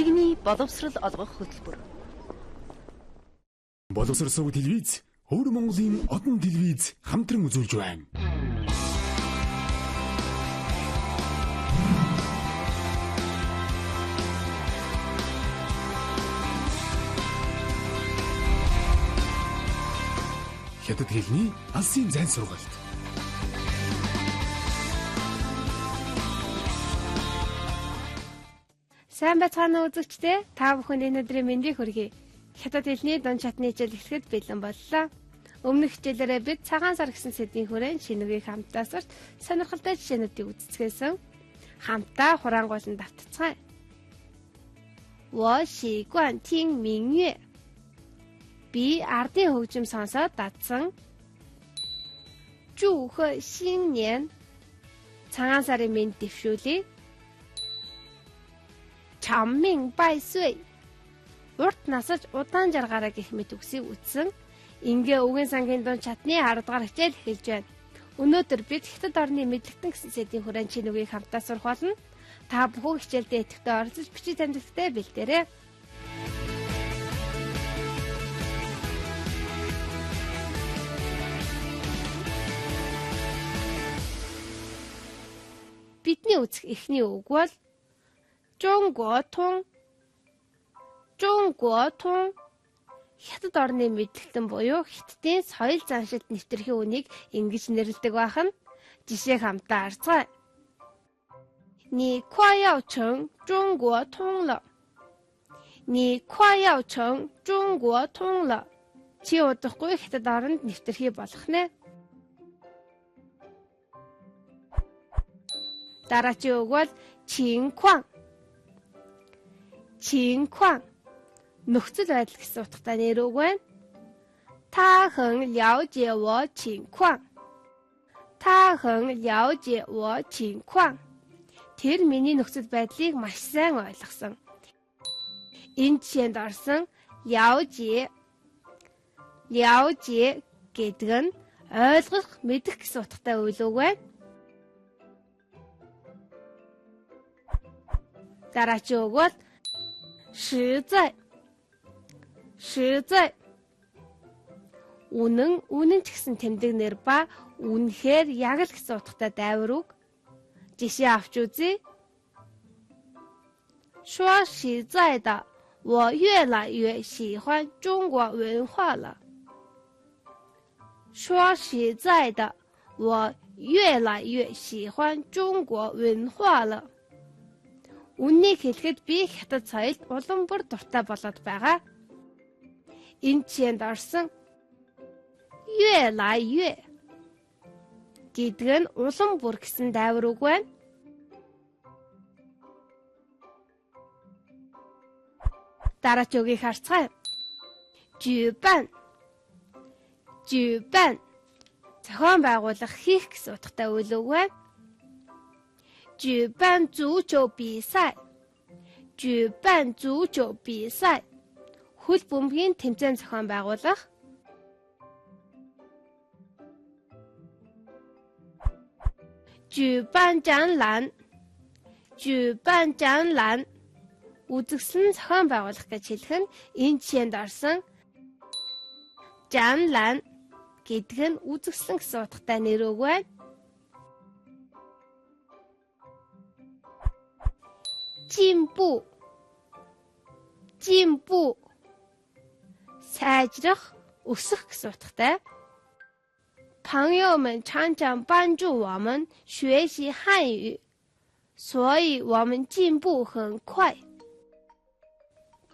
Иргэний боловсрол олгох хөтөлбөр. Боловсрол телевиз, Өвөр Монголын одон телевиз хамтран үзүүлж байна. Хятад хэлний алсын зайн сургалт. Сайн байцгаана уу үзэгчдээ. Та бүхэнд энэ өдрийн мэндийг хүргэе. Хятад хэлний дунд чатны хичээл эхлэхэд бэлэн боллоо. Өмнөх хичээлээрээ бид цагаан сар гэсэн сэдвийн хүрээнд шинэгийг хамтдаа сурч сонирхолтой жишээнүүдийг үздэсгэсэн. Хамтдаа хураангуйлан давтацгаая. 我习惯听民乐. Би ардын хөгжим сонсоод дадсан. 祝贺新年. Цагаан сарын мэнд дэвшүүлье. 长命百岁. Урт насаж удаан жаргаараа гэх мэт үгсийг үтсэн. Ингээ үгийн сангийн дунд чатны 10 дугаар хичээл эхэлж байна. Өнөөдөр бид Хятад орны мэдлэгтэн гэсэн сэдвийн хүрээнд чинүүгийг хамтдаа сурах болно. Та бүхэн хичээлдээ идэвхтэй оролцож бичиг танилцахтай бэлдээрэй. Бидний үзэх эхний үг бол 中国通. 中国通. Хятад орны мэдлэгтэн буюу Хятадын соёл заншилт нэвтрэх үнийг ингэж нэрлэдэг бахан. Жишээ хамтдаа харцгаая. 你快要成中国通了. 你快要成中国通了. Чи удахгүй Хятад оронд нэвтрэх болох нэ. Дараагийн үг бол 情况. 情况. Нөхцөл байдал гэсэн утгатай нэр үг байна. 他很了解我情况. 他很了解我情况. Тэр миний нөхцөл байдлыг маш сайн ойлгосон. Энэ жишээнд орсон 了解. 了解гэдэг нь ойлгох, мэдэх гэсэн утгатай үйл үг байна. Дараагийн үг бол 实在. 实在. Үнэн ч гэсэн тэмдэг нэр ба үнэхээр яг л гэсэн утгатай дайвар үг. Жишээ авч үзье. 说实在的，我越来越喜欢中国文化了。说实在的，我越来越喜欢中国文化了. Үннийг хэлэхэд би Хятад соёлд улам бүр дуртай болоод байгаа. Энэ жишээнд орсон 越来越гэдэг нь улам бүр гэсэн дайвар үг байна. Дараагийн үгийг харцгаая. 举办. 举办. Зохион байгуулах, хийх гэсэн утгатай үйл үг байна. 举办足球比赛. 举办足球比赛. Хөл бөмбөгийн тэмцээн зохион байгуулах. 举办展览. 举办展览. Үзэсгэлэн зохион байгуулах гэж хэлэх нь энэ жишээнд орсон 展览гэдэг нь үзэсгэлэн гэсэн утгатай нэр үг байна. 进步. 进步. сайжрах, өсөх гэсэн утгатай. 朋友们常常帮助我们学习汉语，所以我们进步很快。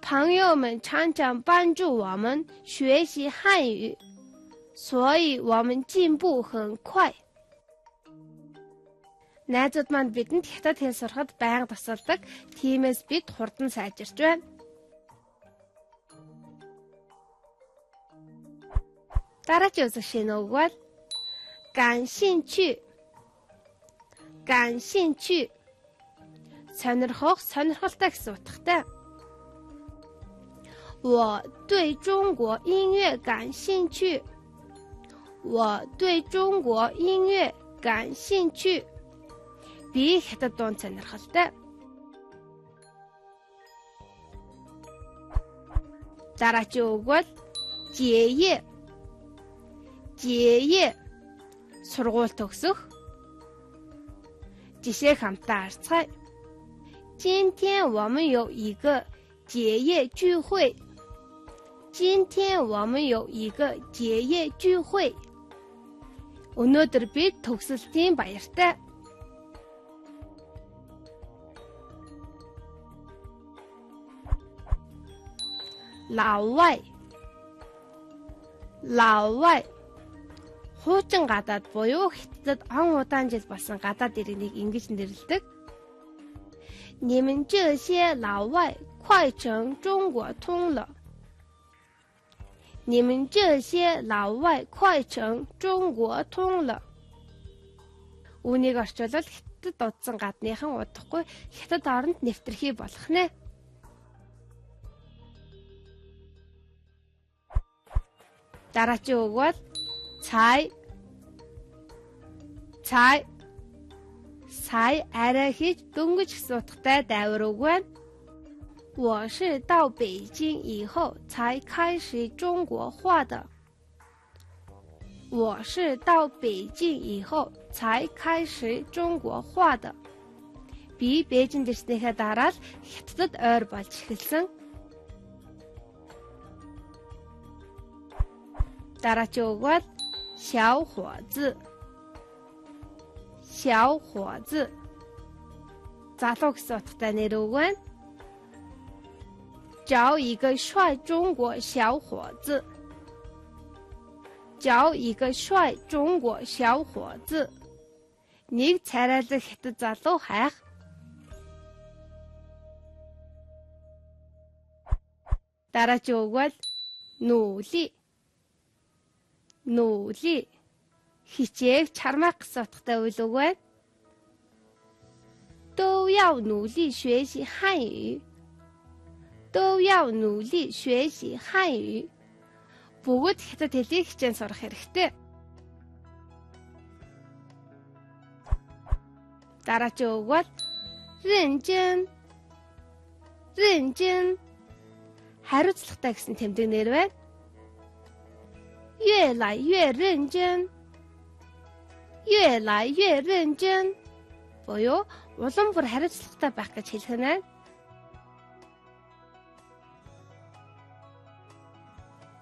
朋友们常常帮助我们学习汉语，所以我们进步很快. Найзууд манд бидэнд Хятад хэл сурахад байнга тусалдаг. Тиймээс бид хурдан сайжирч байна. Дараагийн үзэгчийн үг бол 感兴趣. 感兴趣. Сонирхох, сонирхолтой гэсэн утгатай. 我对中国音乐感兴趣. 我对中国音乐感兴趣. Би Хятад дунд сонирхолтой. Дараагийн үг бол жие. Жие. Сургууль төгсөх. Жишээ хамтдаа харцгаая. 今天我们有一个结业聚会。今天我们有一个结业聚会。Өнөөдөр бид төгсөлтийн баяртай. Лаовай. Лаовай. Хуучин гадаад буюу Хятадд он удаан жил болсон гадаад иргэнийг ингэж нэрлэдэг. 你们这些老外快成中国通了。你们这些老外快成中国通了。Үүнийг орчуулбал Хятадд дуудсан гадныхан удахгүй Хятад оронд нэвтрхий болох нэ. Дараагийн үг бол цай. Цай. Сая арай хийж дөнгөж суудахтай дайвар үг байна. 我是到北京以后才开始中国话的。我是到北京以后才开始中国话的。Би Бээжинд ирснийхээ дараа л Хятадд ойр болж эхэлсэн. Дараагийн үг бол 小伙子。小伙子。залуу гэсэн утгатай нэр үг байна. 找一个帅中国小伙子。找一个帅中国小伙子。Нэг царайлаг Хятад залуу хайх. Дараагийн үг бол 努力。努力。Хичээх чармаах гэсэн утгатай үйл үг байна. 都要努力学习汉语。都要努力学习汉语。Бүгд Хятад хэлийг хичээн сурах хэрэгтэй. Дараагийн үг бол 认真。认真。Хариуцлагатай гэсэн тэмдэг нэр байна. 越来越认真。越来越认真。Буюу улам бүр хариуцлагатай байх гэж хэлэх нь.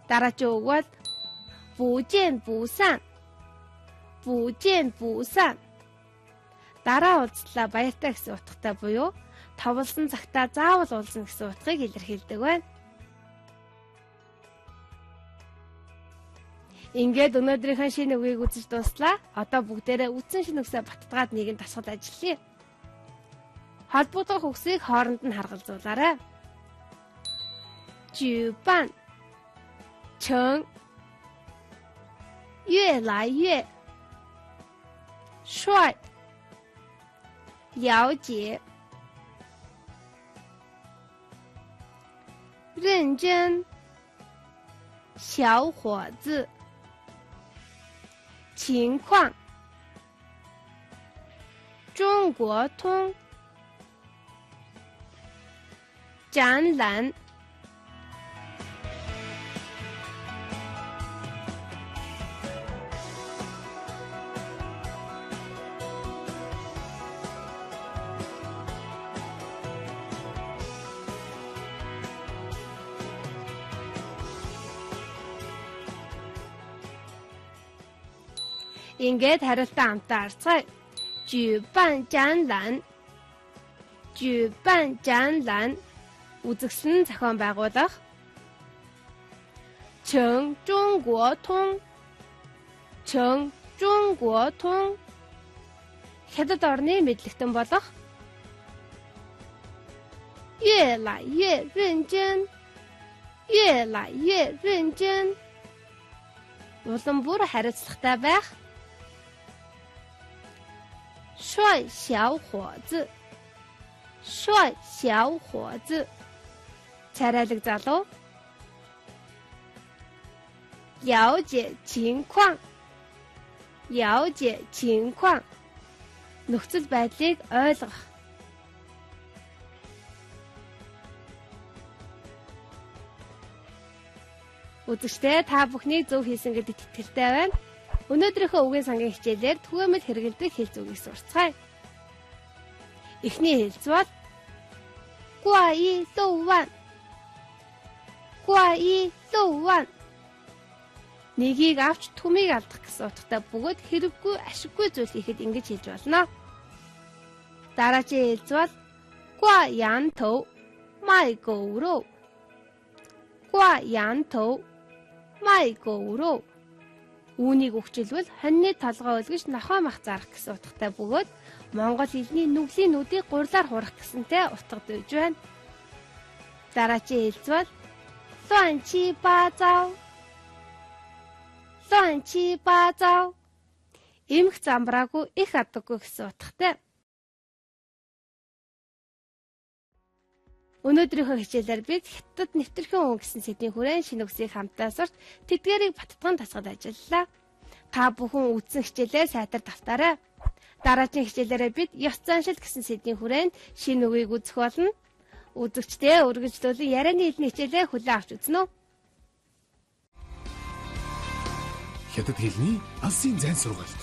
Дараагийн үг бол 不见不散。不见不散。Дараа уулзлаа баяртай гэсэн утгатай буюу товлсон цагтаа заавал уулзна гэсэн утгыг илэрхийлдэг байна. Ингээд өнөөдрийнхөө шинэ үгийг үзэж дууслаа. Одоо бүгдээрээ үтсэн шинэ үгсээ баттгаад нэгэнд тасгал ажиллая. Холбогдох үгсийг хооронд нь харгалзуулаарай. 举办成越来越帅了解认真小伙子情况中国通展览Ингээд хариултаа хамтаа харцгаая. 举办展览。举办展览。Үзэгсэн зохион байгуулах. 乘中国通。乘中国通。Хятад орны мэдлэгтэн болох. 越来越认真。越来越认真。Улам бүр хариуцлагатай байх. 帅小伙子。帅小伙子。Царайлаг залуу. 了解情况。了解情况. Нөхцөл байдлыг ойлгох. Үзэгчдээ та бүхнийг зөв хийсэн гэдэгт итгэлтэй байна. Өнөөдрийнхөө үгийн сангийн хичээлээр түгээмэл хэрэгэлдэг хэл зүгийг сурцгаая. Эхний хэлц бол гуаи лоуван. Гуаи лоуван. Нэгийг авч түмийг алдах гэсэн утгатай бөгөөд хэрэггүй, ашиггүй зүйл хийхэд ингэж хэлж болно. Дараагийн хэлц бол гуа ян тоу май гоуроо. Гуа ян тоу май гоуроо. Үүнийг өгчилбэл хоньны толгой өлгөж нохой мах зарах гэсэн утгатай бөгөөд Монгол хэлний нүглийн нүдийг гурлаар хурах гэсэнтэй утга дүйж байна. Дараагийн хэлц бол луан чи ба зав. Луан чи ба зав. Эмх замбраагүй их адаггүй гэсэн утгатай. Өнөөдрийнхөө хичээлээр бид Хятад нэвтрхэн хүн гэсэн сэдвийн хүрээнд шинэ үгсийг хамтдаа сурч тэдгээрийг баттган тасгад ажиллалаа. Та бүхэн үзсэн хичээлээ сайтар давтаарай. Дараагийн хичээлээрээ бид ёс заншил гэсэн сэдвийн хүрээнд шинэ үгийг үзэх болно. Үзэгчдээ үргэлжлүүлэн ярианы хэлний хичээлээ хүлээн авч үзнэ үү? Хятад хэлний алсын зайн сургалт.